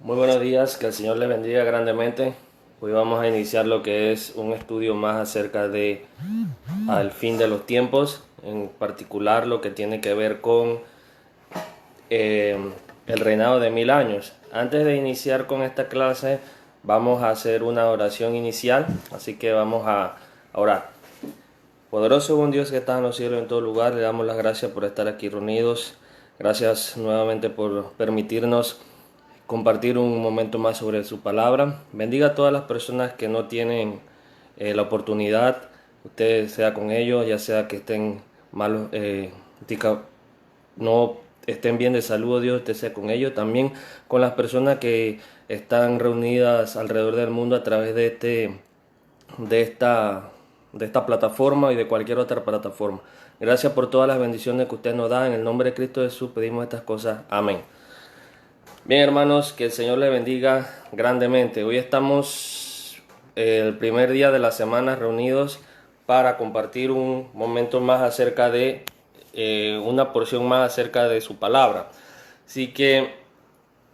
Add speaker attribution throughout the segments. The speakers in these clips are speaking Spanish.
Speaker 1: Muy buenos días, que el Señor le bendiga grandemente. Hoy vamos a iniciar lo que es un estudio más acerca de al fin de los tiempos, en particular lo que tiene que ver con eh, el reinado de 1000 años. Antes de iniciar con esta clase, vamos a hacer una oración inicial, así que vamos a orar. Poderoso buen Dios que está en los cielos en todo lugar, le damos las gracias por estar aquí reunidos. Gracias nuevamente por permitirnos compartir un momento más sobre su palabra. Bendiga a todas las personas que no tienen la oportunidad. Usted sea con ellos, ya sea que estén malos, no estén bien de salud, Dios usted sea con ellos. También con las personas que están reunidas alrededor del mundo a través de esta plataforma y de cualquier otra plataforma. Gracias por todas las bendiciones que usted nos da. En el nombre de Cristo Jesús pedimos estas cosas. Amén. Bien, hermanos, que el Señor les bendiga grandemente. Hoy estamos el primer día de la semana reunidos para compartir un momento más acerca de una porción más acerca de su palabra. Así que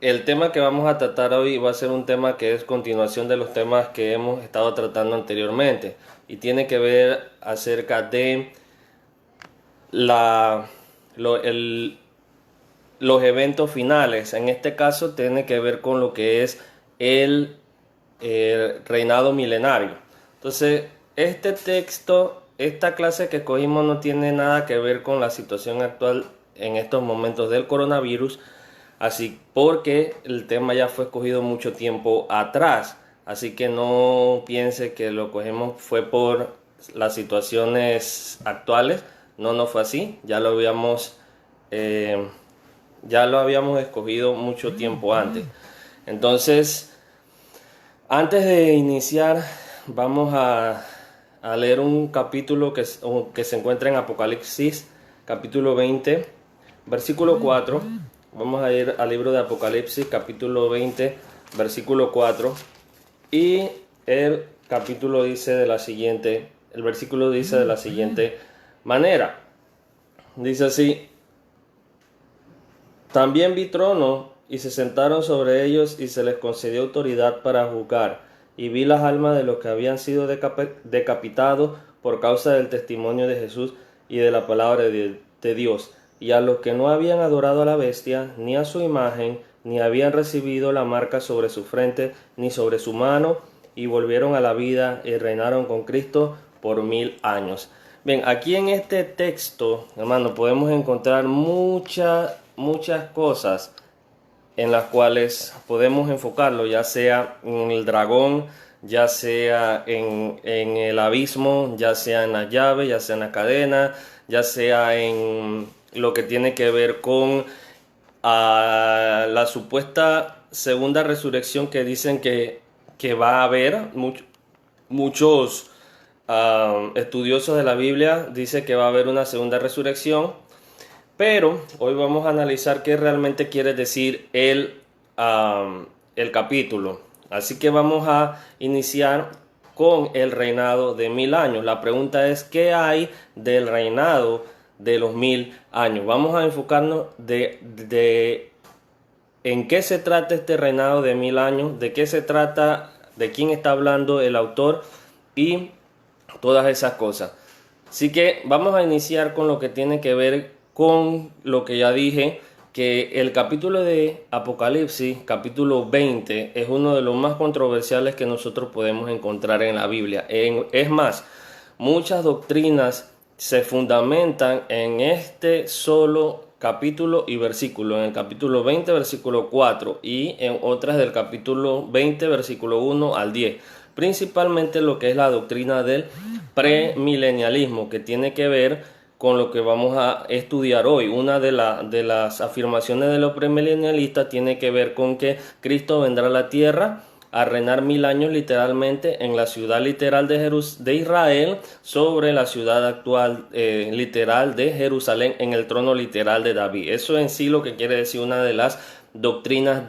Speaker 1: el tema que vamos a tratar hoy va a ser un tema que es continuación de los temas que hemos estado tratando anteriormente y tiene que ver acerca de los eventos finales. En este caso tiene que ver con lo que es el reinado milenario. Entonces, este texto, esta clase que cogimos no tiene nada que ver con la situación actual en estos momentos del coronavirus, así porque el tema ya fue escogido mucho tiempo atrás. Así que no piense que lo cogemos fue por las situaciones actuales. No fue así. Ya lo habíamos escogido mucho tiempo antes. Entonces, antes de iniciar, vamos a leer un capítulo que se encuentra en Apocalipsis, capítulo 20, versículo 4. Vamos a ir al libro de Apocalipsis, capítulo 20, versículo 4. Y el versículo dice de la siguiente manera. Dice así: también vi tronos, y se sentaron sobre ellos, y se les concedió autoridad para juzgar. Y vi las almas de los que habían sido decapitados por causa del testimonio de Jesús y de la palabra de Dios. Y a los que no habían adorado a la bestia, ni a su imagen, ni habían recibido la marca sobre su frente, ni sobre su mano, y volvieron a la vida y reinaron con Cristo por 1000 años. Bien, aquí en este texto, hermano, podemos encontrar muchas cosas en las cuales podemos enfocarlo, ya sea en el dragón, ya sea en el abismo, ya sea en la llave, ya sea en la cadena, ya sea en lo que tiene que ver con la supuesta segunda resurrección que dicen que va a haber. Muchos estudiosos de la Biblia dicen que va a haber una segunda resurrección. Pero hoy vamos a analizar qué realmente quiere decir el capítulo. Así que vamos a iniciar con el reinado de 1000 años. La pregunta es: ¿qué hay del reinado de los 1000 años? Vamos a enfocarnos de en qué se trata este reinado de 1000 años, de qué se trata, de quién está hablando el autor y todas esas cosas. Así que vamos a iniciar con lo que tiene que ver con lo que ya dije, que el capítulo de Apocalipsis, capítulo 20, es uno de los más controversiales que nosotros podemos encontrar en la Biblia. Es más, muchas doctrinas se fundamentan en este solo capítulo y versículo, en el capítulo 20, versículo 4, y en otras del capítulo 20, versículo 1 al 10. Principalmente lo que es la doctrina del premilenialismo, que tiene que ver con lo que vamos a estudiar hoy. Una de las afirmaciones de los premilenialistas tiene que ver con que Cristo vendrá a la tierra a reinar 1000 años literalmente en la ciudad literal de Israel sobre la ciudad actual literal de Jerusalén, en el trono literal de David. Eso en sí lo que quiere decir una de las doctrinas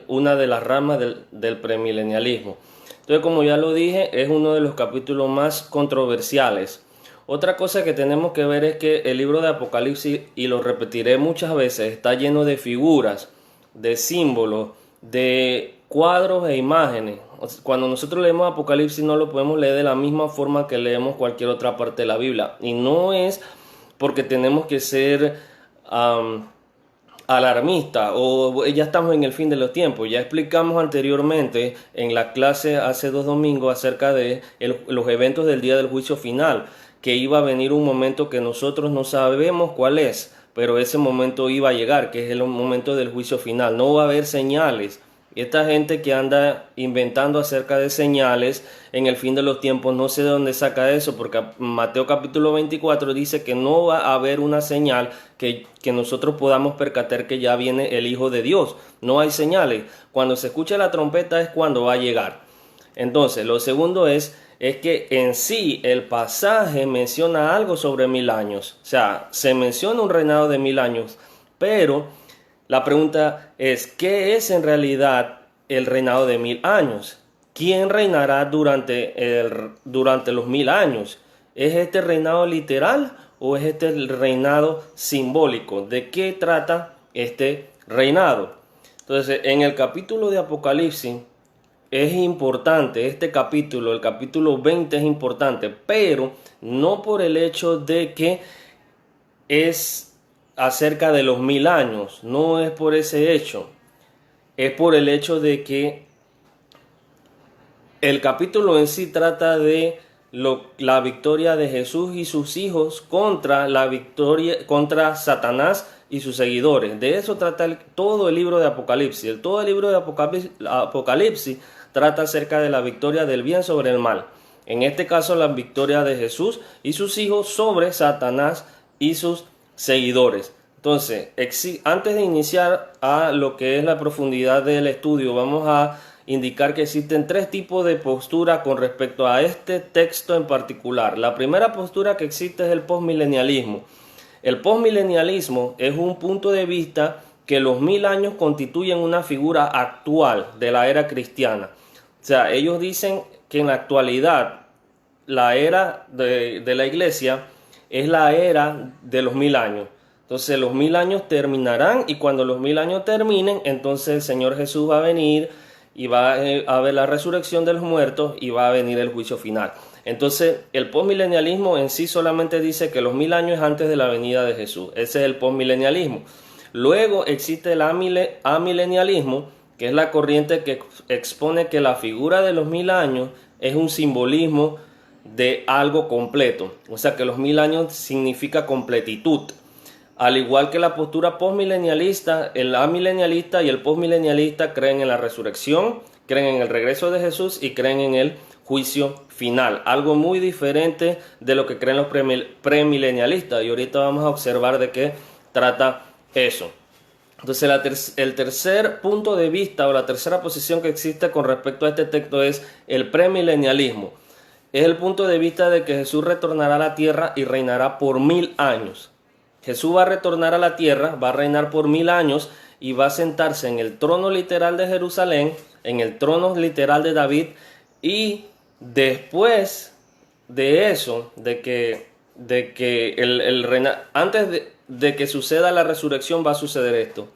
Speaker 1: una de las ramas del premilenialismo. Entonces, como ya lo dije, es uno de los capítulos más controversiales. Otra cosa que tenemos que ver es que el libro de Apocalipsis, y lo repetiré muchas veces, está lleno de figuras, de símbolos, de cuadros e imágenes. Cuando nosotros leemos Apocalipsis no lo podemos leer de la misma forma que leemos cualquier otra parte de la Biblia. Y no es porque tenemos que ser alarmistas o ya estamos en el fin de los tiempos. Ya explicamos anteriormente en la clase hace 2 domingos acerca de los eventos del día del juicio final, que iba a venir un momento que nosotros no sabemos cuál es, pero ese momento iba a llegar, que es el momento del juicio final. No va a haber señales. Y esta gente que anda inventando acerca de señales en el fin de los tiempos, no sé de dónde saca eso, porque Mateo capítulo 24 dice que no va a haber una señal que nosotros podamos percatar que ya viene el Hijo de Dios. No hay señales. Cuando se escucha la trompeta es cuando va a llegar. Entonces, lo segundo es que en sí el pasaje menciona algo sobre 1000 años. O sea, se menciona un reinado de 1000 años, pero la pregunta es, ¿qué es en realidad el reinado de 1000 años? ¿Quién reinará durante los 1000 años? ¿Es este reinado literal o es este el reinado simbólico? ¿De qué trata este reinado? Entonces, en el capítulo de Apocalipsis es importante, este capítulo, el capítulo 20 es importante, pero no por el hecho de que es acerca de los 1000 años, no es por ese hecho, es por el hecho de que el capítulo en sí trata de la victoria de Jesús y sus hijos contra contra Satanás y sus seguidores. De eso trata todo el libro de Apocalipsis. Todo el libro de Apocalipsis trata acerca de la victoria del bien sobre el mal. En este caso, la victoria de Jesús y sus hijos sobre Satanás y sus seguidores. Entonces, antes de iniciar a lo que es la profundidad del estudio, vamos a indicar que existen 3 tipos de postura con respecto a este texto en particular. La primera postura que existe es el postmilenialismo. El postmilenialismo es un punto de vista que los 1000 años constituyen una figura actual de la era cristiana. O sea, ellos dicen que en la actualidad la era de la iglesia es la era de los 1000 años. Entonces los 1000 años terminarán y cuando los 1000 años terminen, entonces el Señor Jesús va a venir y va a haber la resurrección de los muertos y va a venir el juicio final. Entonces el postmilenialismo en sí solamente dice que los 1000 años es antes de la venida de Jesús. Ese es el postmilenialismo. Luego existe el amilenialismo, que es la corriente que expone que la figura de los 1000 años es un simbolismo de algo completo. O sea que los 1000 años significa completitud. Al igual que la postura postmilenialista, el amilenialista y el postmilenialista creen en la resurrección, creen en el regreso de Jesús y creen en el juicio final. Algo muy diferente de lo que creen los premilenialistas. Y ahorita vamos a observar de qué trata eso. Entonces el tercer punto de vista o la tercera posición que existe con respecto a este texto es el premilenialismo. Es el punto de vista de que Jesús retornará a la tierra y reinará por 1000 años. Jesús va a retornar a la tierra, va a reinar por 1000 años y va a sentarse en el trono literal de Jerusalén, en el trono literal de David, y después de eso, antes de que suceda la resurrección va a suceder esto.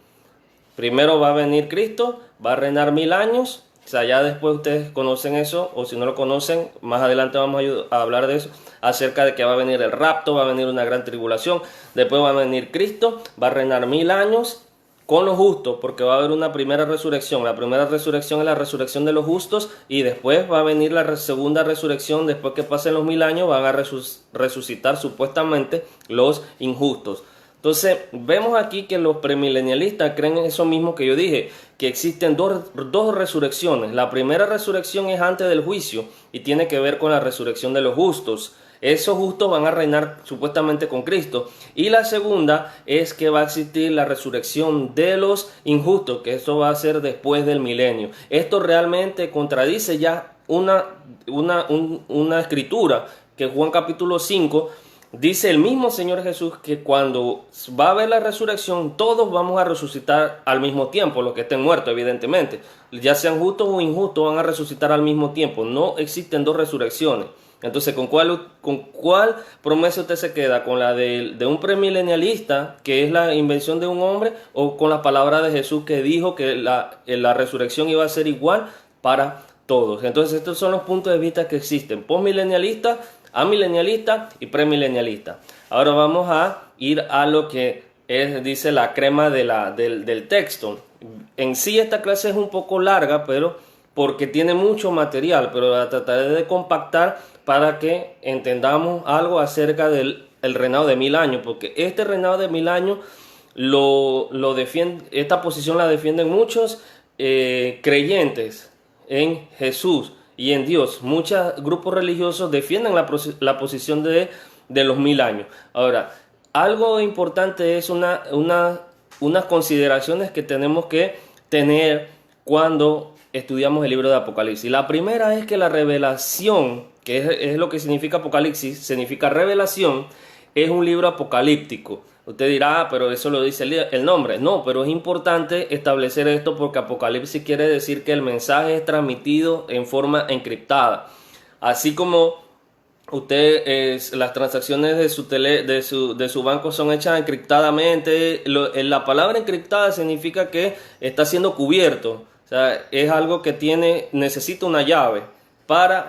Speaker 1: Primero va a venir Cristo, va a reinar 1000 años. O sea, ya después ustedes conocen eso, o si no lo conocen, más adelante vamos a hablar de eso, acerca de que va a venir el rapto, va a venir una gran tribulación, después va a venir Cristo, va a reinar 1000 años con los justos, porque va a haber una primera resurrección. La primera resurrección es la resurrección de los justos, y después va a venir la segunda resurrección. Después que pasen los 1000 años, van a resucitar supuestamente los injustos. Entonces, vemos aquí que los premilenialistas creen en eso mismo que yo dije, que existen dos resurrecciones. La primera resurrección es antes del juicio y tiene que ver con la resurrección de los justos. Esos justos van a reinar supuestamente con Cristo. Y la segunda es que va a existir la resurrección de los injustos, que eso va a ser después del milenio. Esto realmente contradice ya una escritura que Juan capítulo 5 dice el mismo Señor Jesús que cuando va a haber la resurrección, todos vamos a resucitar al mismo tiempo, los que estén muertos evidentemente, ya sean justos o injustos, van a resucitar al mismo tiempo. No existen dos resurrecciones. Entonces, ¿con cuál promesa usted se queda? ¿Con la de un premilenialista, que es la invención de un hombre, o con la palabra de Jesús que dijo que la resurrección iba a ser igual para todos? Entonces, estos son los puntos de vista que existen: postmilenialista, amilenialista y premilenialista. Ahora vamos a ir a lo que dice la crema del texto. En sí esta clase es un poco larga, pero porque tiene mucho material, pero la trataré de compactar para que entendamos algo acerca del reinado de 1000 años, porque este reinado de 1000 años lo defiende, esta posición la defienden muchos creyentes en Jesús y en Dios. Muchos grupos religiosos defienden la posición de los 1000 años. Ahora, algo importante es unas consideraciones que tenemos que tener cuando estudiamos el libro de Apocalipsis. La primera es que la revelación, que es lo que significa Apocalipsis, significa revelación, es un libro apocalíptico. Usted dirá, pero eso lo dice el nombre. No, pero es importante establecer esto porque Apocalipsis quiere decir que el mensaje es transmitido en forma encriptada. Así como las transacciones de su banco son hechas encriptadamente, la palabra encriptada significa que está siendo cubierto. O sea, es algo que necesita una llave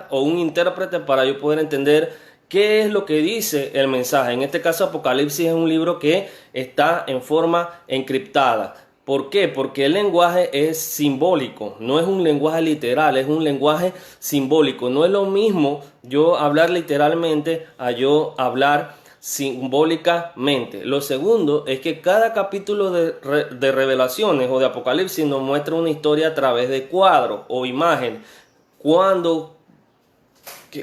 Speaker 1: o un intérprete para yo poder entender qué es lo que dice el mensaje. En este caso, Apocalipsis es un libro que está en forma encriptada. ¿Por qué? Porque el lenguaje es simbólico, no es un lenguaje literal, es un lenguaje simbólico. No es lo mismo yo hablar literalmente a yo hablar simbólicamente. Lo segundo es que cada capítulo de Revelaciones o de Apocalipsis nos muestra una historia a través de cuadros o imágenes. Cuando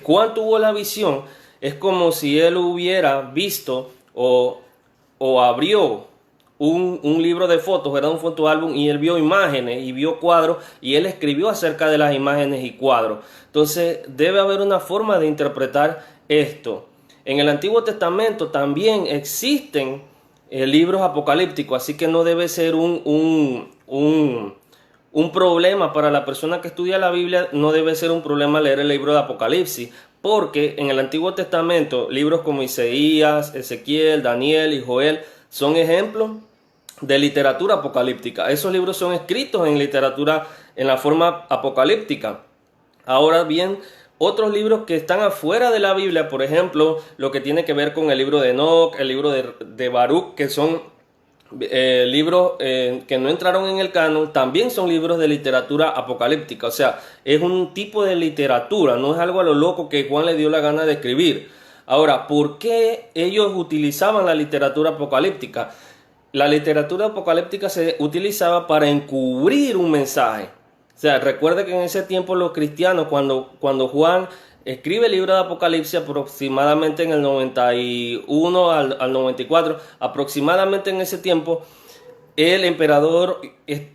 Speaker 1: Juan tuvo la visión, es como si él hubiera visto o abrió un libro de fotos, ¿verdad? Un fotoálbum, y él vio imágenes y vio cuadros y él escribió acerca de las imágenes y cuadros. Entonces debe haber una forma de interpretar esto. En el Antiguo Testamento también existen libros apocalípticos, así que no debe ser un problema para la persona que estudia la Biblia, no debe ser un problema leer el libro de Apocalipsis, porque en el Antiguo Testamento libros como Isaías, Ezequiel, Daniel y Joel son ejemplos de literatura apocalíptica. Esos libros son escritos en literatura en la forma apocalíptica. Ahora bien, otros libros que están afuera de la Biblia, por ejemplo, lo que tiene que ver con el libro de Enoc, el libro de Baruch, que son libros que no entraron en el canon, también son libros de literatura apocalíptica. O sea, es un tipo de literatura, no es algo a lo loco que Juan le dio la gana de escribir. Ahora, ¿por qué ellos utilizaban la literatura apocalíptica? La literatura apocalíptica se utilizaba para encubrir un mensaje. O sea, recuerde que en ese tiempo los cristianos, cuando Juan escribe el libro de Apocalipsis, aproximadamente en el 91 al 94, aproximadamente en ese tiempo, el emperador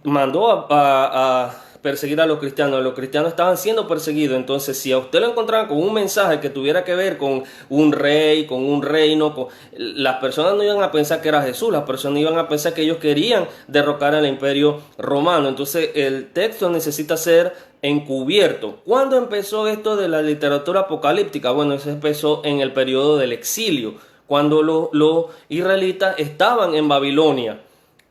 Speaker 1: mandó a perseguir a los cristianos. Los cristianos estaban siendo perseguidos. Entonces, si a usted lo encontraban con un mensaje que tuviera que ver con un rey, con un reino, las personas no iban a pensar que era Jesús, las personas iban a pensar que ellos querían derrocar al imperio romano. Entonces, el texto necesita ser encubierto. ¿Cuándo empezó esto de la literatura apocalíptica? Bueno, eso empezó en el periodo del exilio, cuando los israelitas estaban en Babilonia.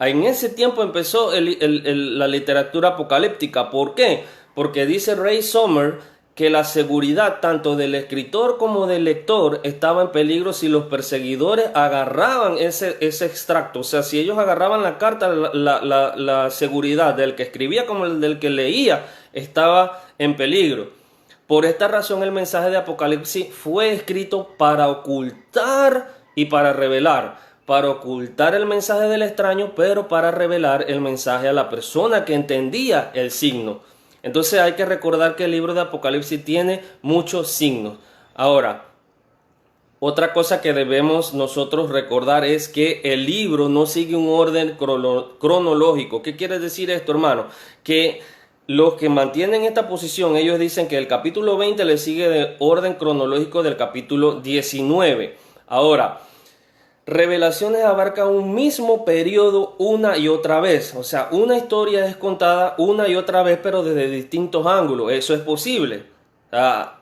Speaker 1: En ese tiempo empezó la literatura apocalíptica. ¿Por qué? Porque dice Ray Sommer que la seguridad tanto del escritor como del lector estaba en peligro si los perseguidores agarraban ese extracto. O sea, si ellos agarraban la carta, la seguridad del que escribía como el del que leía estaba en peligro. Por esta razón el mensaje de Apocalipsis fue escrito para ocultar y para revelar. Para ocultar el mensaje del extraño, pero para revelar el mensaje a la persona que entendía el signo. Entonces hay que recordar que el libro de Apocalipsis tiene muchos signos. Ahora, otra cosa que debemos nosotros recordar es que el libro no sigue un orden cronológico. ¿Qué quiere decir esto, hermano? Que los que mantienen esta posición, ellos dicen que el capítulo 20 le sigue de orden cronológico del capítulo 19. Ahora, Revelaciones abarca un mismo periodo una y otra vez. O sea, una historia es contada una y otra vez, pero desde distintos ángulos. Eso es posible.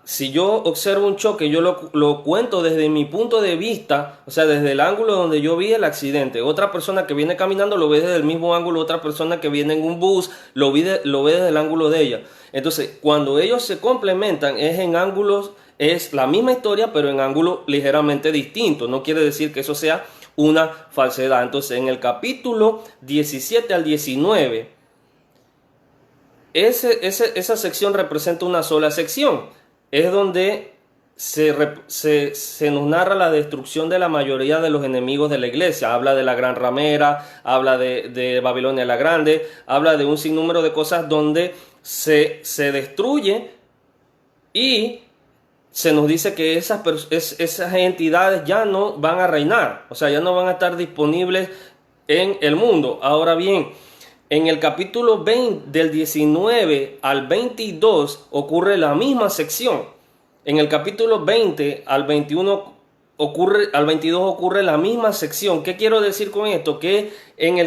Speaker 1: Si yo observo un choque, yo lo cuento desde mi punto de vista, o sea, desde el ángulo donde yo vi el accidente. Otra persona que viene caminando lo ve desde el mismo ángulo, otra persona que viene en un bus lo ve desde el ángulo de ella. Entonces, cuando ellos se complementan, es en ángulos, es la misma historia, pero en ángulos ligeramente distintos. No quiere decir que eso sea una falsedad. Entonces, en el capítulo 17 al 19, esa sección representa una sola sección. Es donde se nos narra la destrucción de la mayoría de los enemigos de la iglesia. Habla de la gran ramera, habla de Babilonia la Grande, habla de un sinnúmero de cosas donde se destruye, y se nos dice que esas entidades ya no van a reinar, o sea, ya no van a estar disponibles en el mundo. Ahora bien, en el capítulo 20, del 19 al 22, ocurre la misma sección. En el capítulo 20 al 21 al 22 ocurre la misma sección. ¿Qué quiero decir con esto? Que en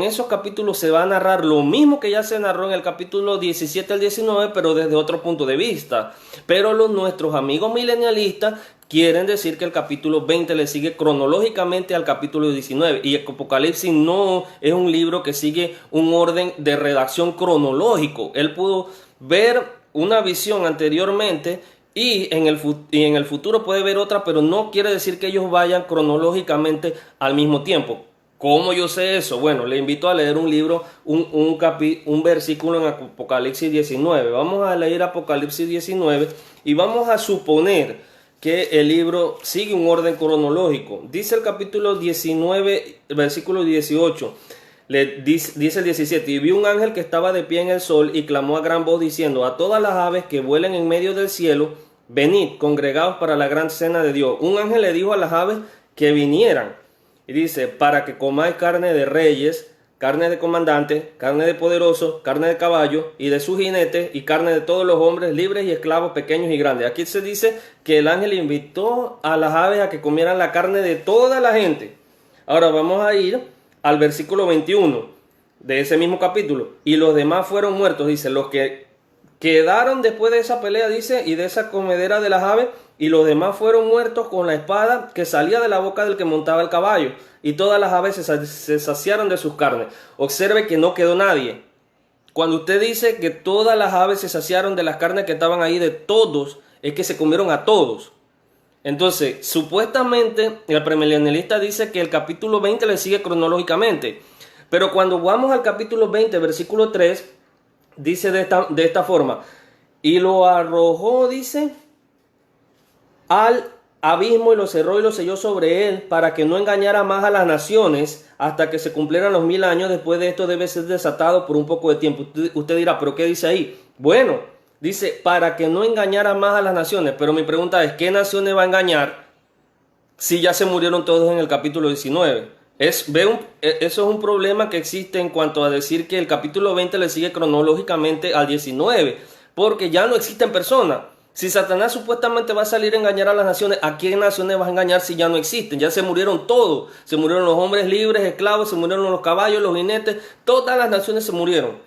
Speaker 1: esos capítulos se va a narrar lo mismo que ya se narró en el capítulo 17 al 19, pero desde otro punto de vista. Pero nuestros amigos milenialistas quieren decir que el capítulo 20 le sigue cronológicamente al capítulo 19. Y el Apocalipsis no es un libro que sigue un orden de redacción cronológico. Él pudo ver una visión anteriormente y en el futuro puede ver otra, pero no quiere decir que ellos vayan cronológicamente al mismo tiempo. ¿Cómo yo sé eso? Bueno, le invito a leer un libro, un versículo en Apocalipsis 19. Vamos a leer Apocalipsis 19 y vamos a suponer que el libro sigue un orden cronológico. Dice el capítulo 19, versículo 18. Dice el 17: y vi un ángel que estaba de pie en el sol y clamó a gran voz diciendo: a todas las aves que vuelen en medio del cielo, venid, congregados para la gran cena de Dios. Un ángel le dijo a las aves que vinieran, y dice: para que comáis carne de reyes, carne de comandantes, carne de poderosos, carne de caballos y de sus jinetes, y carne de todos los hombres, libres y esclavos, pequeños y grandes. Aquí se dice que el ángel invitó a las aves a que comieran la carne de toda la gente. Ahora vamos a ir al versículo 21 de ese mismo capítulo. Y los demás fueron muertos, dice, los que quedaron después de esa pelea, dice, y de esa comedera de las aves, y los demás fueron muertos con la espada que salía de la boca del que montaba el caballo, y todas las aves se saciaron de sus carnes. Observe que no quedó nadie. Cuando usted dice que todas las aves se saciaron de las carnes que estaban ahí, de todos, es que se comieron a todos. Entonces, supuestamente el premilenialista dice que el capítulo 20 le sigue cronológicamente, pero cuando vamos al capítulo 20, versículo 3, dice de esta forma: y lo arrojó, dice, al abismo, y lo cerró y lo selló sobre él, para que no engañara más a las naciones hasta que se cumplieran los 1000 años. Después de esto debe ser desatado por un poco de tiempo. Usted dirá, ¿pero qué dice ahí? Bueno, dice, para que no engañara más a las naciones. Pero mi pregunta es, ¿qué naciones va a engañar si ya se murieron todos en el capítulo 19? Eso es un problema que existe en cuanto a decir que el capítulo 20 le sigue cronológicamente al 19, porque ya no existen personas. Si Satanás supuestamente va a salir a engañar a las naciones, ¿a qué naciones va a engañar si ya no existen? Ya se murieron todos. Se murieron los hombres libres, esclavos, se murieron los caballos, los jinetes. Todas las naciones se murieron.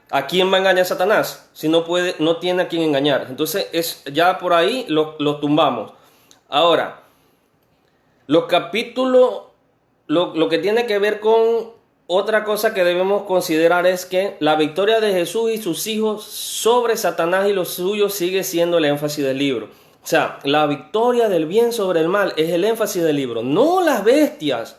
Speaker 1: ¿A quién va a engañar Satanás? Si no puede, no tiene a quién engañar. Entonces ya por ahí lo tumbamos. Ahora, los capítulos, lo que tiene que ver con otra cosa que debemos considerar es que la victoria de Jesús y sus hijos sobre Satanás y los suyos sigue siendo el énfasis del libro. O sea, la victoria del bien sobre el mal es el énfasis del libro. No las bestias,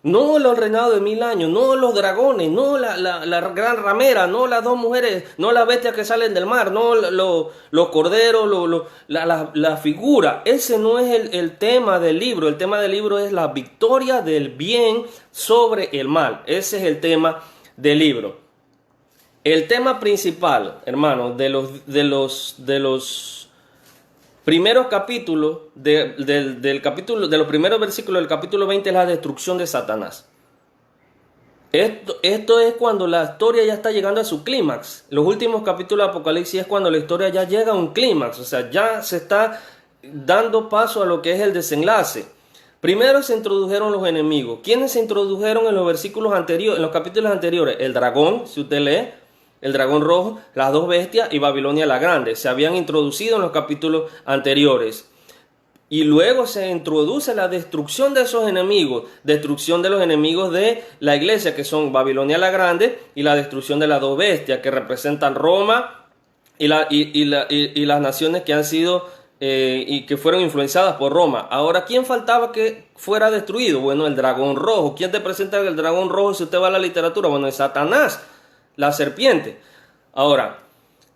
Speaker 1: no los reinados de 1000 años, no los dragones, no la gran ramera, no las dos mujeres, no las bestias que salen del mar, no los corderos, la figura. Ese no es el tema del libro. El tema del libro es la victoria del bien sobre el mal. Ese es el tema del libro. El tema principal, hermano, de los primeros capítulos del capítulo, de los primeros versículos del capítulo 20 es la destrucción de Satanás. Esto es cuando la historia ya está llegando a su clímax. Los últimos capítulos de Apocalipsis es cuando la historia ya llega a un clímax, o sea, ya se está dando paso a lo que es el desenlace. Primero se introdujeron los enemigos. ¿Quiénes se introdujeron en los versículos anteriores, en los capítulos anteriores? El dragón, si usted lee. el dragón rojo, las dos bestias y Babilonia la Grande. Se habían introducido en los capítulos anteriores. Y luego se introduce la destrucción de esos enemigos, destrucción de los enemigos de la iglesia, que son Babilonia la Grande, y la destrucción de las dos bestias, que representan Roma y las naciones que han sido y que fueron influenciadas por Roma. Ahora, ¿quién faltaba que fuera destruido? Bueno, el dragón rojo. ¿Quién te presenta el dragón rojo si usted va a la literatura? Bueno, es Satanás, la serpiente. Ahora,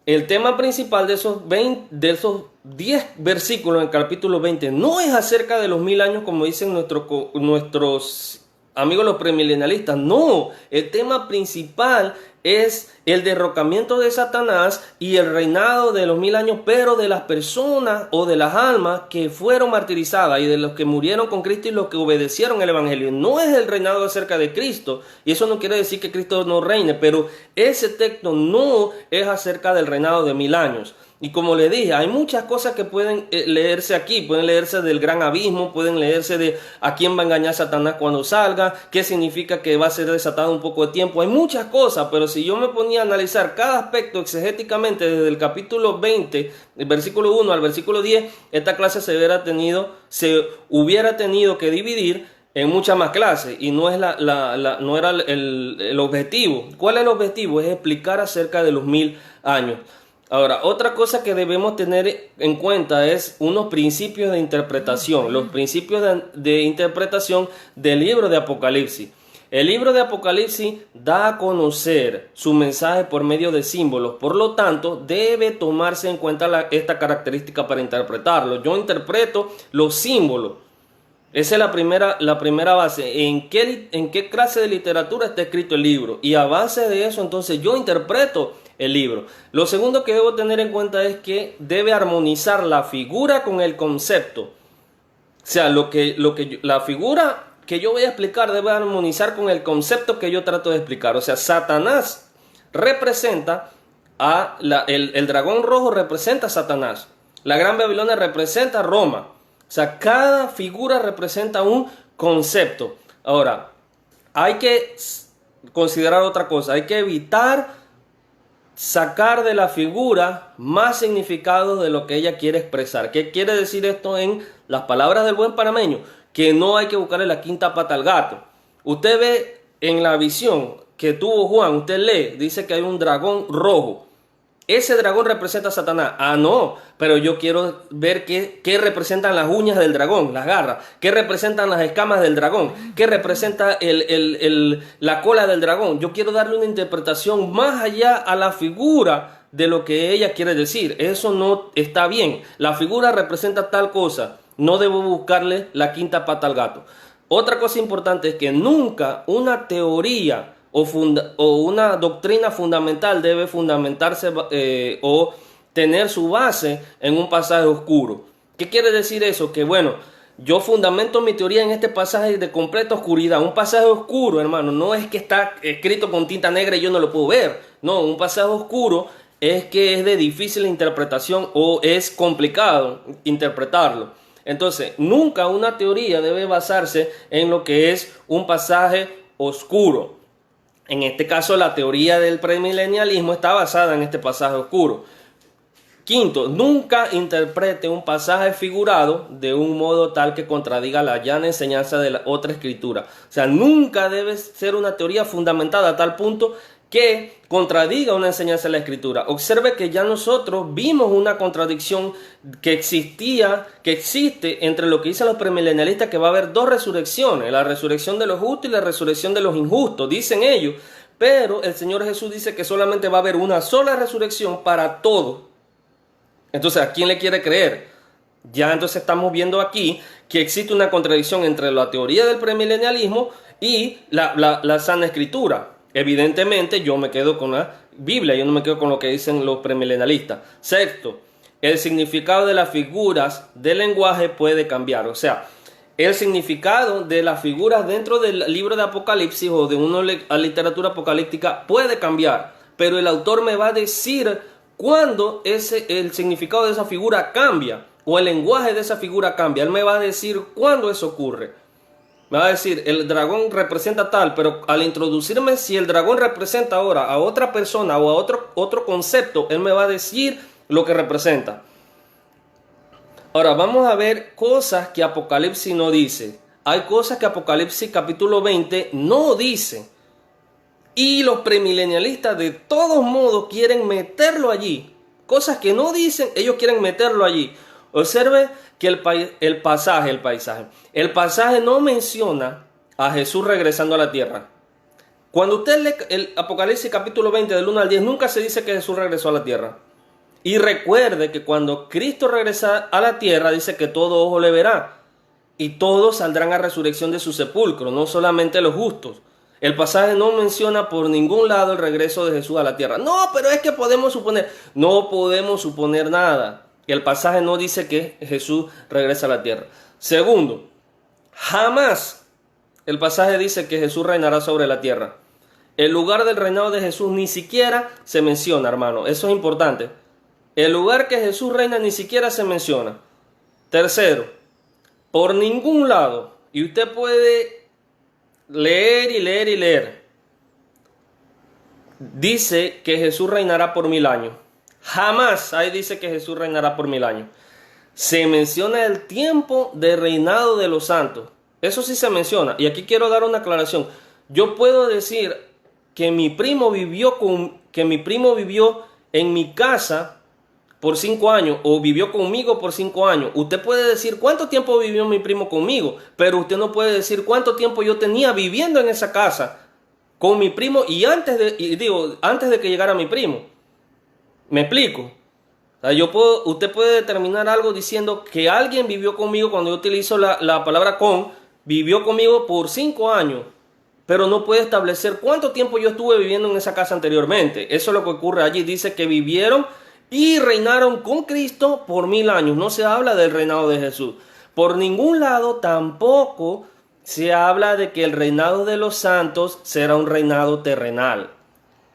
Speaker 1: el tema principal de esos 10 versículos en el capítulo 20 no es acerca de los 1000 años como dicen nuestros amigos los premilenialistas. No, el tema principal es el derrocamiento de Satanás y el reinado de los 1000 años, pero de las personas o de las almas que fueron martirizadas y de los que murieron con Cristo y los que obedecieron el Evangelio. No es el reinado acerca de Cristo, y eso no quiere decir que Cristo no reine, pero ese texto no es acerca del reinado de 1000 años. Y como le dije, hay muchas cosas que pueden leerse aquí. Pueden leerse del gran abismo, pueden leerse de a quién va a engañar Satanás cuando salga, qué significa que va a ser desatado un poco de tiempo. Hay muchas cosas, pero si yo me ponía a analizar cada aspecto exegéticamente desde el capítulo 20, el versículo 1 al versículo 10, esta clase se hubiera tenido que dividir en muchas más clases, y no es no era el objetivo. ¿Cuál es el objetivo? Es explicar acerca de los 1000 años. Ahora, otra cosa que debemos tener en cuenta es unos principios de interpretación, los principios de interpretación del libro de Apocalipsis. El libro de Apocalipsis da a conocer su mensaje por medio de símbolos, por lo tanto, debe tomarse en cuenta esta característica para interpretarlo. Yo interpreto los símbolos. Esa es la primera base. ¿En qué clase de literatura está escrito el libro? Y a base de eso, entonces, yo interpreto el libro. Lo segundo que debo tener en cuenta es que debe armonizar la figura con el concepto. O sea, la figura que yo voy a explicar debe armonizar con el concepto que yo trato de explicar. O sea, Satanás representa el dragón rojo representa a Satanás. La Gran Babilonia representa a Roma. O sea, cada figura representa un concepto. Ahora, hay que considerar otra cosa. Hay que evitar sacar de la figura más significado de lo que ella quiere expresar. ¿Qué quiere decir esto en las palabras del buen panameño? Que no hay que buscarle la quinta pata al gato. Usted ve en la visión que tuvo Juan, usted lee, dice que hay un dragón rojo. Ese dragón representa a Satanás. Ah, no, pero yo quiero ver qué representan las uñas del dragón, las garras. ¿Qué representan las escamas del dragón? ¿Qué representa la cola del dragón? Yo quiero darle una interpretación más allá a la figura de lo que ella quiere decir. Eso no está bien. La figura representa tal cosa. No debo buscarle la quinta pata al gato. Otra cosa importante es que nunca una teoría o una doctrina fundamental debe fundamentarse o tener su base en un pasaje oscuro. ¿Qué quiere decir eso? Que bueno, yo fundamento mi teoría en este pasaje de completa oscuridad. Un pasaje oscuro, hermano, no es que está escrito con tinta negra y yo no lo puedo ver. No, un pasaje oscuro es que es de difícil interpretación o es complicado interpretarlo. Entonces, nunca una teoría debe basarse en lo que es un pasaje oscuro. En este caso, la teoría del premilenialismo está basada en este pasaje oscuro. Quinto, nunca interprete un pasaje figurado de un modo tal que contradiga la llana enseñanza de la otra escritura. O sea, nunca debe ser una teoría fundamentada a tal punto que contradiga una enseñanza de la escritura. Observe que ya nosotros vimos una contradicción que existe entre lo que dicen los premilenialistas, que va a haber dos resurrecciones, la resurrección de los justos y la resurrección de los injustos, dicen ellos, pero el Señor Jesús dice que solamente va a haber una sola resurrección para todos. Entonces, ¿a quién le quiere creer? Ya entonces estamos viendo aquí que existe una contradicción entre la teoría del premilenialismo y la sana escritura. Evidentemente yo me quedo con la Biblia, yo no me quedo con lo que dicen los premilenialistas. Sexto, el significado de las figuras del lenguaje puede cambiar. O sea, el significado de las figuras dentro del libro de Apocalipsis o de una literatura apocalíptica puede cambiar, pero el autor me va a decir cuándo el significado de esa figura cambia o el lenguaje de esa figura cambia. Él me va a decir cuándo eso ocurre. Me va a decir, el dragón representa tal, pero al introducirme si el dragón representa ahora a otra persona o a otro concepto, él me va a decir lo que representa. Ahora vamos a ver cosas que Apocalipsis no dice. Hay cosas que Apocalipsis capítulo 20 no dice. Y los premilenialistas de todos modos quieren meterlo allí. Cosas que no dicen, ellos quieren meterlo allí. Observe que el pasaje no menciona a Jesús regresando a la tierra. Cuando usted lee el Apocalipsis capítulo 20 del 1 al 10, nunca se dice que Jesús regresó a la tierra. Y recuerde que cuando Cristo regresa a la tierra, dice que todo ojo le verá. Y todos saldrán a resurrección de su sepulcro, no solamente los justos. El pasaje no menciona por ningún lado el regreso de Jesús a la tierra. No, pero es que podemos suponer. No podemos suponer nada. El pasaje no dice que Jesús regresa a la tierra. Segundo, jamás el pasaje dice que Jesús reinará sobre la tierra. El lugar del reinado de Jesús ni siquiera se menciona, hermano. Eso es importante. El lugar que Jesús reina ni siquiera se menciona. Tercero, por ningún lado, y usted puede leer y leer y leer, dice que Jesús reinará por 1000 años. Jamás ahí dice que Jesús reinará por 1000 años. Se menciona el tiempo de reinado de los santos. Eso sí se menciona. Y aquí quiero dar una aclaración. Yo puedo decir que mi primo vivió en mi casa por 5 años o vivió conmigo por 5 años. Usted puede decir cuánto tiempo vivió mi primo conmigo, pero usted no puede decir cuánto tiempo yo tenía viviendo en esa casa con mi primo y antes de que llegara mi primo. ¿Me explico? O sea, usted puede determinar algo diciendo que alguien vivió conmigo cuando yo utilizo la palabra vivió conmigo por 5 años, pero no puede establecer cuánto tiempo yo estuve viviendo en esa casa anteriormente. Eso es lo que ocurre allí. Dice que vivieron y reinaron con Cristo por 1000 años. No se habla del reinado de Jesús. Por ningún lado tampoco se habla de que el reinado de los santos será un reinado terrenal.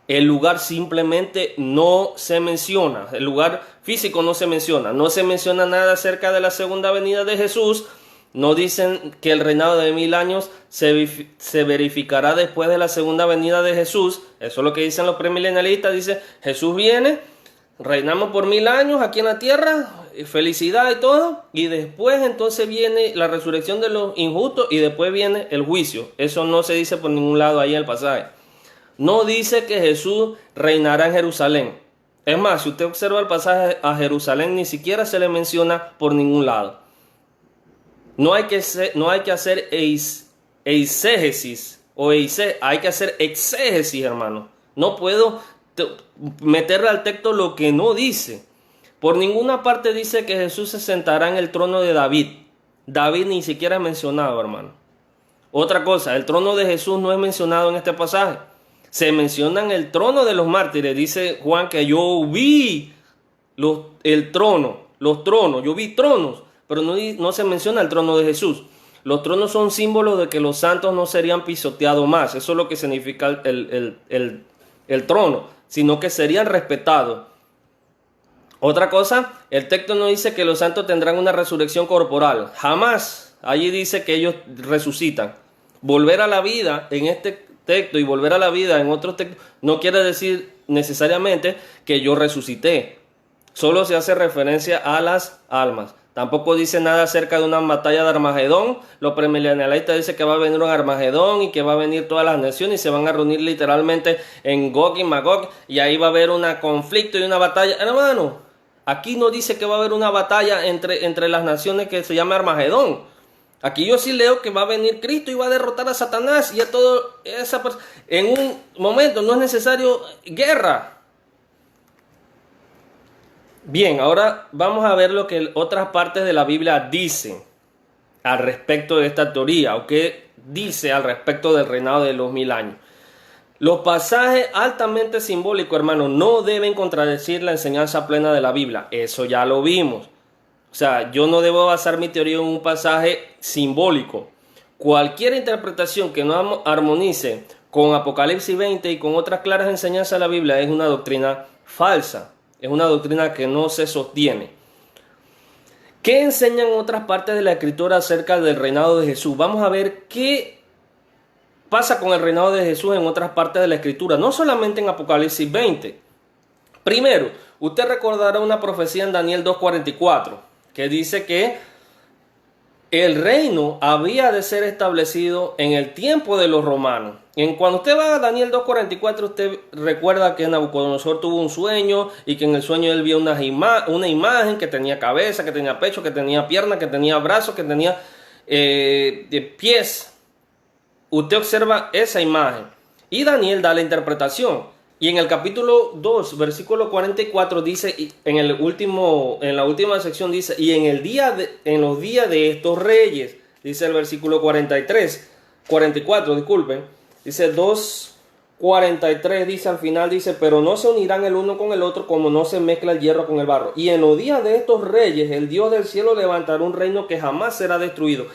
Speaker 1: El lugar simplemente no se menciona. El lugar físico no se menciona. No se menciona nada acerca de la segunda venida de Jesús. No dicen que el reinado de 1000 años se verificará después de la segunda venida de Jesús. Eso es lo que dicen los premilenialistas. Dice, Jesús viene, reinamos por 1000 años aquí en la tierra, felicidad y todo. Y después entonces viene la resurrección de los injustos y después viene el juicio. Eso no se dice por ningún lado ahí en el pasaje. No dice que Jesús reinará en Jerusalén. Es más, si usted observa el pasaje, a Jerusalén ni siquiera se le menciona por ningún lado. No hay que hacer eisegesis hay que hacer exégesis, hermano. No puedo meterle al texto lo que no dice. Por ninguna parte dice que Jesús se sentará en el trono de David. David ni siquiera es mencionado, hermano. Otra cosa, el trono de Jesús no es mencionado en este pasaje. Se menciona en el trono de los mártires. Dice Juan que yo vi los tronos, yo vi tronos, pero no se menciona el trono de Jesús. Los tronos son símbolos de que los santos no serían pisoteados más. Eso es lo que significa el trono, sino que serían respetados. Otra cosa, el texto no dice que los santos tendrán una resurrección corporal. Jamás. Allí dice que ellos resucitan. Volver a la vida en este texto y volver a la vida en otros textos no quiere decir necesariamente que yo resucité. Solo se hace referencia a las almas. Tampoco dice nada acerca de una batalla de Armagedón. Los premilenialistas dicen que va a venir un Armagedón y que va a venir todas las naciones y se van a reunir literalmente en Gog y Magog y ahí va a haber un conflicto y una batalla. Hermano, aquí no dice que va a haber una batalla entre las naciones que se llama Armagedón. Aquí yo sí leo que va a venir Cristo y va a derrotar a Satanás y a todo esa persona. En un momento no es necesario guerra. Bien, ahora vamos a ver lo que otras partes de la Biblia dicen al respecto de esta teoría, o qué dice al respecto del reinado de los 1000 años. Los pasajes altamente simbólicos, hermanos, no deben contradecir la enseñanza plena de la Biblia. Eso ya lo vimos. O sea, yo no debo basar mi teoría en un pasaje simbólico. Cualquier interpretación que no armonice con Apocalipsis 20 y con otras claras enseñanzas de la Biblia es una doctrina falsa. Es una doctrina que no se sostiene. ¿Qué enseñan otras partes de la Escritura acerca del reinado de Jesús? Vamos a ver qué pasa con el reinado de Jesús en otras partes de la Escritura, no solamente en Apocalipsis 20. Primero, usted recordará una profecía en Daniel 2:44, que dice que el reino había de ser establecido en el tiempo de los romanos. Cuando usted va a Daniel 2:44, usted recuerda que Nabucodonosor tuvo un sueño y que en el sueño él vio una imagen que tenía cabeza, que tenía pecho, que tenía piernas, que tenía brazos, que tenía pies. Usted observa esa imagen y Daniel da la interpretación. Y en el capítulo 2, versículo 44 dice, en la última sección dice, y en los días de estos reyes, dice el versículo 44, disculpen, dice 2:43, dice al final, dice, pero no se unirán el uno con el otro como no se mezcla el hierro con el barro. Y en los días de estos reyes, el Dios del cielo levantará un reino que jamás será destruido.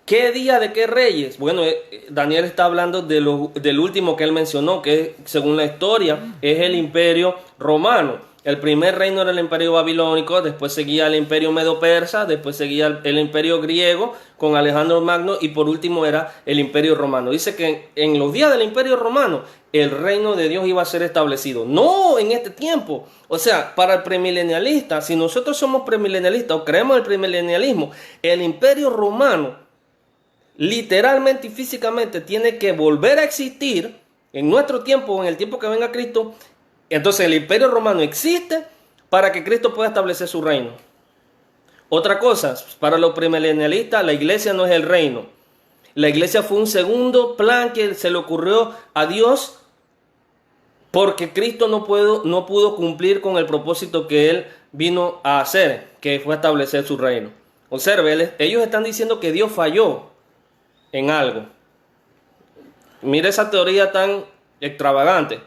Speaker 1: ¿Qué día de qué reyes? Bueno, Daniel está hablando del último que él mencionó, que según la historia es el imperio romano. El primer reino era el imperio babilónico, después seguía el imperio medo-persa, después seguía el imperio griego con Alejandro Magno y por último era el imperio romano. Dice que en los días del imperio romano el reino de Dios iba a ser establecido. No en este tiempo. O sea, para el premilenialista, si nosotros somos premilenialistas o creemos en el premilenialismo, el imperio romano literalmente y físicamente tiene que volver a existir en nuestro tiempo o en el tiempo que venga Cristo. Entonces el imperio romano existe para que Cristo pueda establecer su reino. Otra cosa, para los premilenialistas la iglesia no es el reino. La iglesia fue un segundo plan que se le ocurrió a Dios porque Cristo no pudo cumplir con el propósito que Él vino a hacer, que fue establecer su reino. Observe, ellos están diciendo que Dios falló en algo. Mire esa teoría tan extravagante.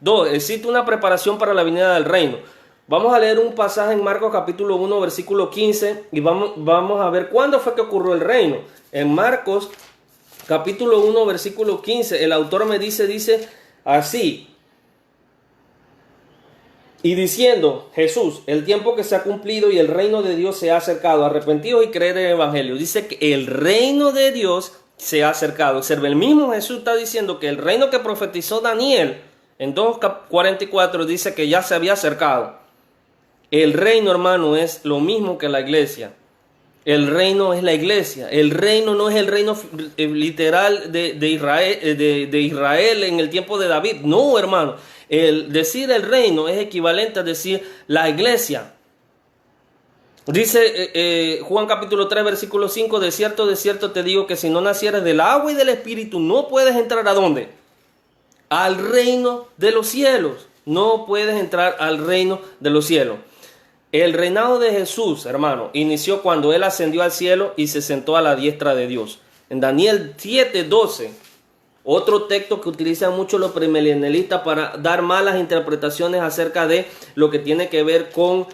Speaker 1: 2. Existe una preparación para la venida del reino. Vamos a leer un pasaje en Marcos capítulo 1 versículo 15 y vamos a ver cuándo fue que ocurrió el reino. En Marcos capítulo 1 versículo 15 el autor me dice así: y diciendo Jesús, el tiempo que se ha cumplido y el reino de Dios se ha acercado, arrepentidos y creer en el evangelio. Dice que el reino de Dios se ha acercado. Observe, el mismo Jesús está diciendo que el reino que profetizó Daniel en 2:44 dice que ya se había acercado. El reino, hermano, es lo mismo que la iglesia. El reino es la iglesia. El reino no es el reino literal de Israel en el tiempo de David. No, hermano. El decir el reino es equivalente a decir la iglesia. Dice Juan capítulo 3 versículo 5: de cierto te digo que si no nacieres del agua y del espíritu no puedes entrar ¿a dónde? Al reino de los cielos. No puedes entrar al reino de los cielos. El reinado de Jesús, hermano, inició cuando Él ascendió al cielo y se sentó a la diestra de Dios. En Daniel 7:12, otro texto que utilizan mucho los premilenialistas para dar malas interpretaciones acerca de lo que tiene que ver con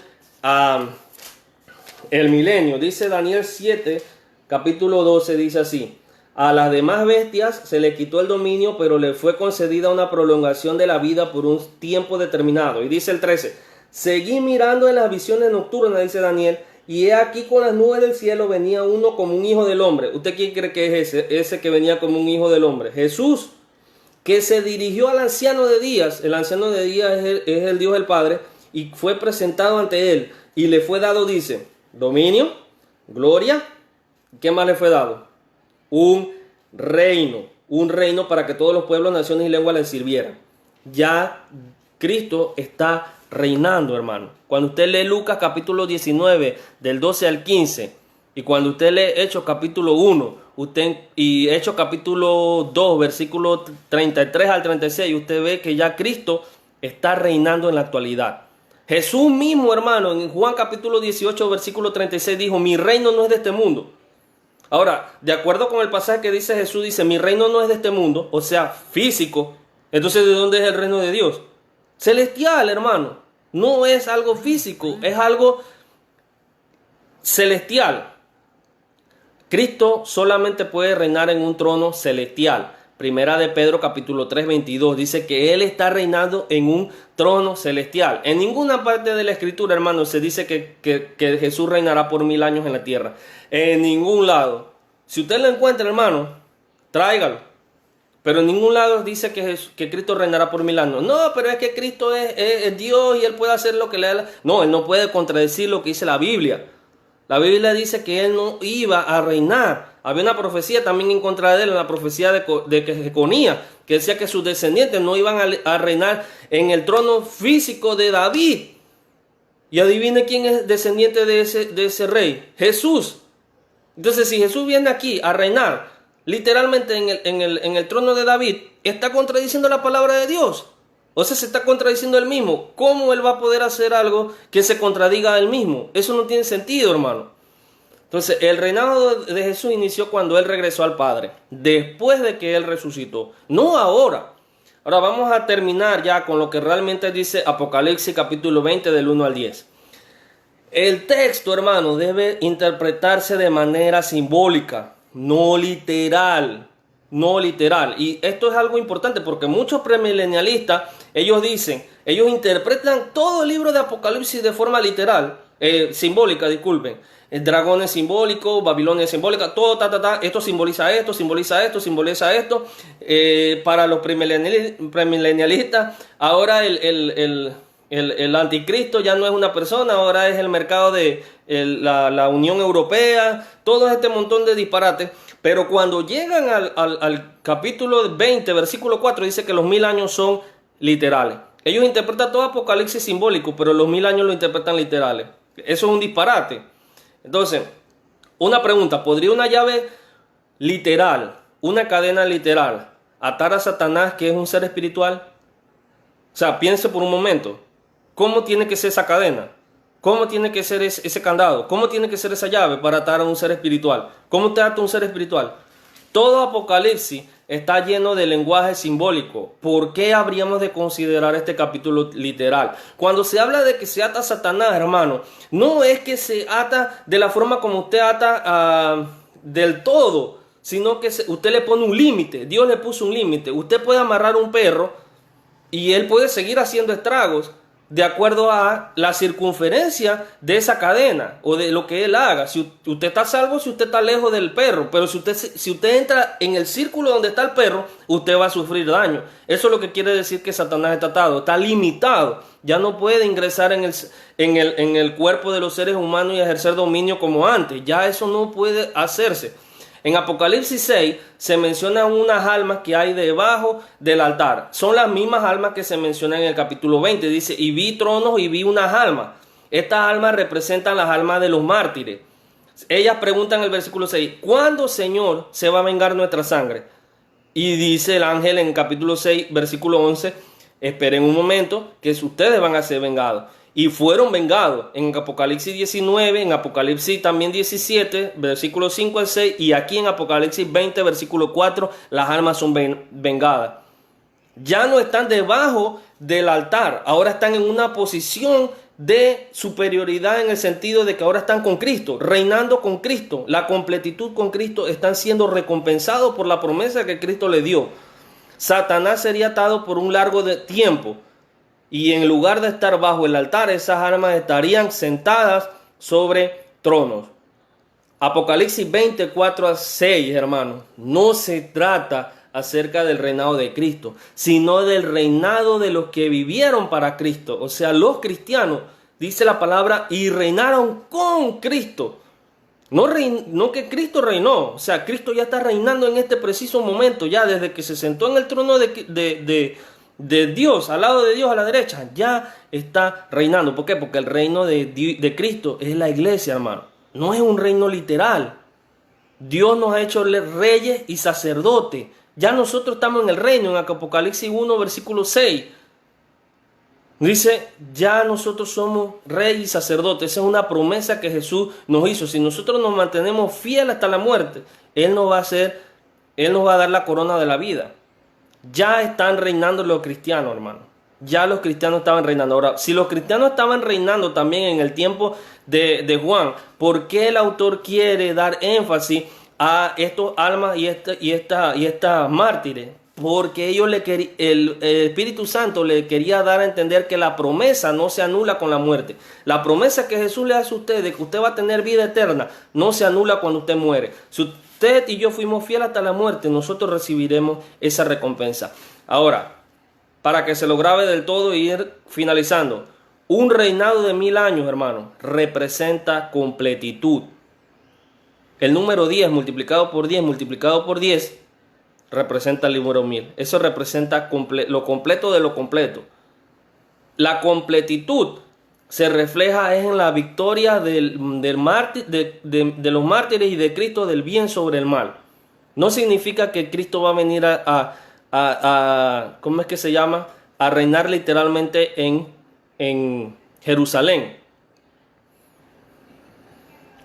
Speaker 1: el milenio. Dice Daniel 7, capítulo 12, dice así: a las demás bestias se le quitó el dominio, pero le fue concedida una prolongación de la vida por un tiempo determinado. Y dice el 13: seguí mirando en las visiones nocturnas, dice Daniel, y he aquí con las nubes del cielo venía uno como un hijo del hombre. ¿Usted quién cree que es ese que venía como un hijo del hombre? Jesús, que se dirigió al anciano de días. El anciano de días es el Dios el Padre, y fue presentado ante él, y le fue dado, dice, dominio, gloria. ¿Qué más le fue dado? Un reino para que todos los pueblos, naciones y lenguas le sirvieran. Ya Cristo está reinando, hermano. Cuando usted lee Lucas capítulo 19 del 12 al 15 y cuando usted lee Hechos capítulo 1 y Hechos capítulo 2 versículo 33 al 36, usted ve que ya Cristo está reinando en la actualidad. Jesús mismo, hermano, en Juan capítulo 18 versículo 36 dijo: mi reino no es de este mundo. Ahora, de acuerdo con el pasaje que dice Jesús, dice: mi reino no es de este mundo, o sea, físico. Entonces, ¿de dónde es el reino de Dios? Celestial, hermano. No es algo físico, es algo celestial. Cristo solamente puede reinar en un trono celestial, Primera de Pedro capítulo 3, 22 dice que Él está reinando en un trono celestial. En ninguna parte de la escritura, hermano, se dice que Jesús reinará por 1000 años en la tierra. En ningún lado. Si usted lo encuentra, hermano, tráigalo. Pero en ningún lado dice que Cristo reinará por 1000 años. No, pero es que Cristo es Dios y Él puede hacer lo que le da. No, Él no puede contradecir lo que dice la Biblia. La Biblia dice que Él no iba a reinar. Había una profecía también en contra de Él, la profecía de Jeconía, que decía que sus descendientes no iban a reinar en el trono físico de David. Y adivine quién es descendiente de ese rey. Jesús. Entonces, si Jesús viene aquí a reinar literalmente en el trono de David, está contradiciendo la palabra de Dios. O sea, se está contradiciendo él mismo. ¿Cómo él va a poder hacer algo que se contradiga a él mismo? Eso no tiene sentido, hermano. Entonces, el reinado de Jesús inició cuando él regresó al Padre, después de que él resucitó, no ahora. Ahora vamos a terminar ya con lo que realmente dice Apocalipsis capítulo 20 del 1 al 10. El texto, hermano, debe interpretarse de manera simbólica, no literal. No literal. Y esto es algo importante porque muchos premilenialistas, ellos interpretan todo el libro de Apocalipsis de forma literal, simbólica, disculpen. El dragón es simbólico, Babilonia es simbólica, todo, esto simboliza esto, simboliza esto, simboliza esto. Para los premilenialistas, ahora el anticristo ya no es una persona, ahora es el mercado de la Unión Europea, todo este montón de disparates. Pero cuando llegan al capítulo 20, versículo 4, dice que los 1000 años son literales. Ellos interpretan todo Apocalipsis simbólico, pero los 1000 años lo interpretan literales. Eso es un disparate. Entonces, una pregunta, ¿podría una llave literal, una cadena literal, atar a Satanás, que es un ser espiritual? O sea, piense por un momento, ¿cómo tiene que ser esa cadena? ¿Cómo tiene que ser ese candado? ¿Cómo tiene que ser esa llave para atar a un ser espiritual? ¿Cómo te ata un ser espiritual? Todo Apocalipsis está lleno de lenguaje simbólico. ¿Por qué habríamos de considerar este capítulo literal? Cuando se habla de que se ata a Satanás, hermano, no es que se ata de la forma como usted ata del todo, sino que usted le pone un límite. Dios le puso un límite. Usted puede amarrar un perro y él puede seguir haciendo estragos de acuerdo a la circunferencia de esa cadena o de lo que él haga. Si usted está salvo, si usted está lejos del perro, pero si usted entra en el círculo donde está el perro, usted va a sufrir daño. Eso es lo que quiere decir que Satanás está atado, está limitado, ya no puede ingresar en el cuerpo de los seres humanos y ejercer dominio como antes. Ya eso no puede hacerse. En Apocalipsis 6 se mencionan unas almas que hay debajo del altar. Son las mismas almas que se mencionan en el capítulo 20. Dice, y vi tronos y vi unas almas. Estas almas representan las almas de los mártires. Ellas preguntan en el versículo 6, ¿cuándo, Señor, se va a vengar nuestra sangre? Y dice el ángel en el capítulo 6, versículo 11, esperen un momento que ustedes van a ser vengados. Y fueron vengados en Apocalipsis 19, en Apocalipsis también 17, versículos 5 al 6, y aquí en Apocalipsis 20, versículo 4, las almas son vengadas. Ya no están debajo del altar, ahora están en una posición de superioridad en el sentido de que ahora están con Cristo, reinando con Cristo, la completitud con Cristo, están siendo recompensados por la promesa que Cristo le dio. Satanás sería atado por un largo tiempo. Y en lugar de estar bajo el altar, esas almas estarían sentadas sobre tronos. Apocalipsis 24 a 6, hermanos, no se trata acerca del reinado de Cristo, sino del reinado de los que vivieron para Cristo. O sea, los cristianos, dice la palabra, y reinaron con Cristo. No que Cristo reinó, o sea, Cristo ya está reinando en este preciso momento, ya desde que se sentó en el trono de Dios, al lado de Dios, a la derecha, ya está reinando. ¿Por qué? Porque el reino de Cristo es la iglesia, hermano. No es un reino literal. Dios nos ha hecho reyes y sacerdotes. Ya nosotros estamos en el reino, en Apocalipsis 1, versículo 6. Dice, ya nosotros somos reyes y sacerdotes. Esa es una promesa que Jesús nos hizo. Si nosotros nos mantenemos fieles hasta la muerte, Él nos va a dar la corona de la vida. Ya están reinando los cristianos, hermano. Ya los cristianos estaban reinando. Ahora, si los cristianos estaban reinando también en el tiempo de Juan, ¿por qué el autor quiere dar énfasis a estos almas y estas mártires, porque el Espíritu Santo le quería dar a entender que la promesa no se anula con la muerte. La promesa que Jesús le hace a usted de que usted va a tener vida eterna no se anula cuando usted muere. Si usted y yo fuimos fieles hasta la muerte, nosotros recibiremos esa recompensa. Ahora, para que se lo grabe del todo y ir finalizando, un reinado de 1000 años, hermano, representa completitud. El número 10 multiplicado por 10 multiplicado por 10 representa el número 1000. Eso representa lo completo de lo completo. La completitud se refleja en la victoria de los mártires y de Cristo del bien sobre el mal. No significa que Cristo va a venir ¿cómo es que se llama? A reinar literalmente en Jerusalén.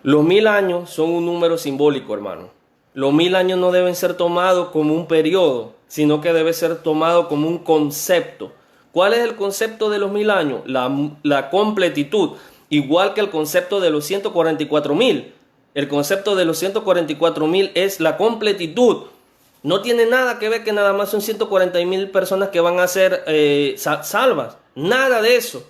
Speaker 1: Los 1000 años son un número simbólico, hermano. Los 1000 años no deben ser tomados como un periodo, sino que debe ser tomado como un concepto. ¿Cuál es el concepto de los 1000 años? La completitud, igual que el concepto de los 144.000. El concepto de los 144.000 es la completitud. No tiene nada que ver que nada más son 140.000 personas que van a ser salvas. Nada de eso.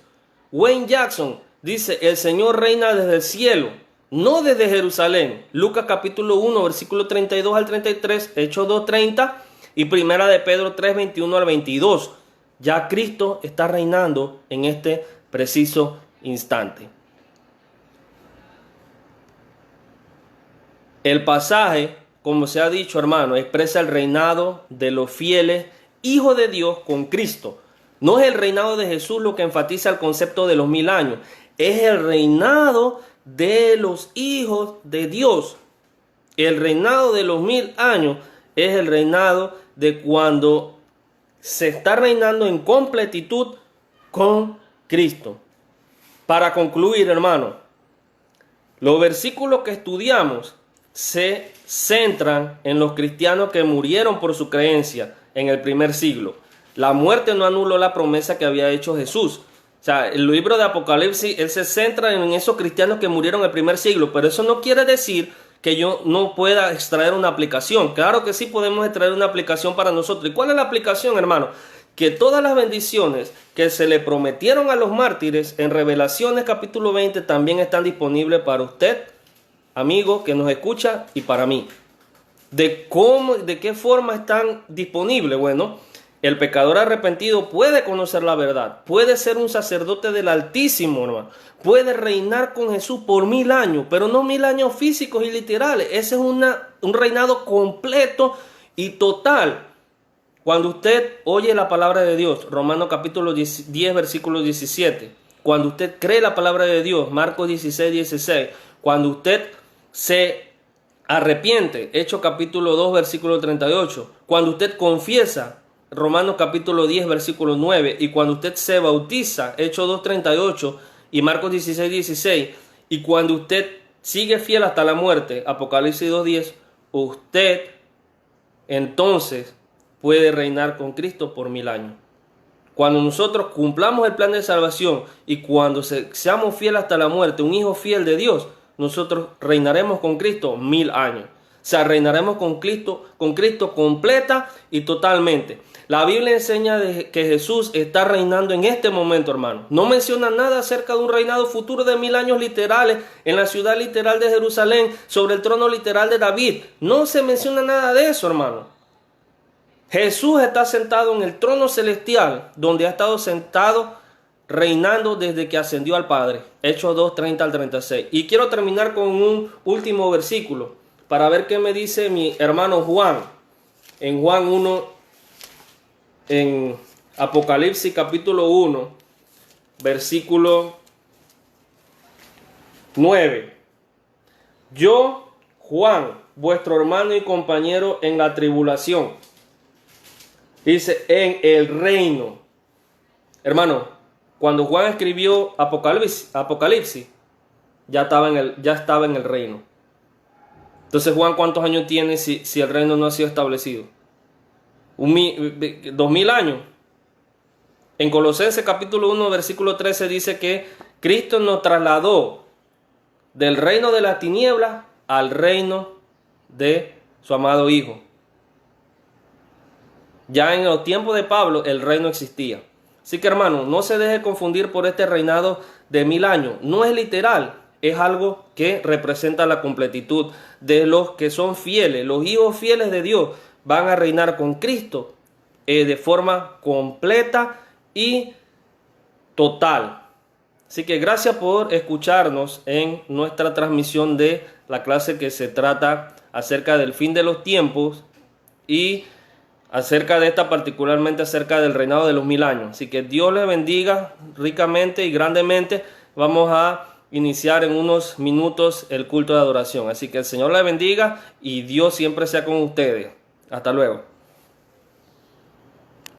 Speaker 1: Wayne Jackson dice, el Señor reina desde el cielo, no desde Jerusalén. Lucas capítulo 1, versículo 32 al 33, Hechos 2:30 y Primera de Pedro 3:21 al 22. Ya Cristo está reinando en este preciso instante. El pasaje, como se ha dicho, hermano, expresa el reinado de los fieles hijos de Dios con Cristo. No es el reinado de Jesús lo que enfatiza el concepto de los 1000 años. Es el reinado de los hijos de Dios. El reinado de los 1000 años es el reinado de cuando se está reinando en completitud con Cristo. Para concluir, hermano, los versículos que estudiamos se centran en los cristianos que murieron por su creencia en el primer siglo. La muerte no anuló la promesa que había hecho Jesús. O sea, el libro de Apocalipsis, él se centra en esos cristianos que murieron en el primer siglo, pero eso no quiere decir que yo no pueda extraer una aplicación. Claro que sí podemos extraer una aplicación para nosotros. ¿Y cuál es la aplicación, hermano? Que todas las bendiciones que se le prometieron a los mártires en Revelaciones capítulo 20 también están disponibles para usted, amigo que nos escucha, y para mí. ¿De qué forma están disponibles? Bueno, el pecador arrepentido puede conocer la verdad, puede ser un sacerdote del Altísimo, hermano, puede reinar con Jesús por 1000 años, pero no 1000 años físicos y literales. Ese es un reinado completo y total. Cuando usted oye la palabra de Dios, Romanos capítulo 10 versículo 17, cuando usted cree la palabra de Dios, Marcos 16:16, cuando usted se arrepiente, Hechos capítulo 2 versículo 38, cuando usted confiesa, Romanos capítulo 10 versículo 9, y cuando usted se bautiza, Hechos 2:38 y Marcos 16:16, y cuando usted sigue fiel hasta la muerte, Apocalipsis 2:10, usted entonces puede reinar con Cristo por 1000 años. Cuando nosotros cumplamos el plan de salvación y cuando seamos fieles hasta la muerte, un hijo fiel de Dios, nosotros reinaremos con Cristo 1000 años. O sea, reinaremos con Cristo completa y totalmente. La Biblia enseña que Jesús está reinando en este momento, hermano. No menciona nada acerca de un reinado futuro de 1000 años literales en la ciudad literal de Jerusalén, sobre el trono literal de David. No se menciona nada de eso, hermano. Jesús está sentado en el trono celestial, donde ha estado sentado reinando desde que ascendió al Padre. Hechos 2:30 al 36. Y quiero terminar con un último versículo para ver qué me dice mi hermano Juan. En Juan 1, en Apocalipsis capítulo 1, versículo 9. Yo, Juan, vuestro hermano y compañero en la tribulación. Dice, en el reino. Hermano, cuando Juan escribió Apocalipsis, ya estaba en el reino. Entonces, Juan, ¿cuántos años tiene si el reino no ha sido establecido? 2000 años. En Colosenses capítulo 1, versículo 13 dice que Cristo nos trasladó del reino de las tinieblas al reino de su amado Hijo. Ya en los tiempos de Pablo el reino existía. Así que, hermano, no se deje confundir por este reinado de 1000 años. No es literal, es algo que representa la completitud de los que son fieles. Los hijos fieles de Dios van a reinar con Cristo de forma completa y total. Así que gracias por escucharnos en nuestra transmisión de la clase que se trata acerca del fin de los tiempos y acerca de esta, particularmente acerca del reinado de los 1000 años. Así que Dios les bendiga ricamente y grandemente. Vamos a iniciar en unos minutos el culto de adoración. Así que el Señor les bendiga y Dios siempre sea con ustedes. Hasta luego.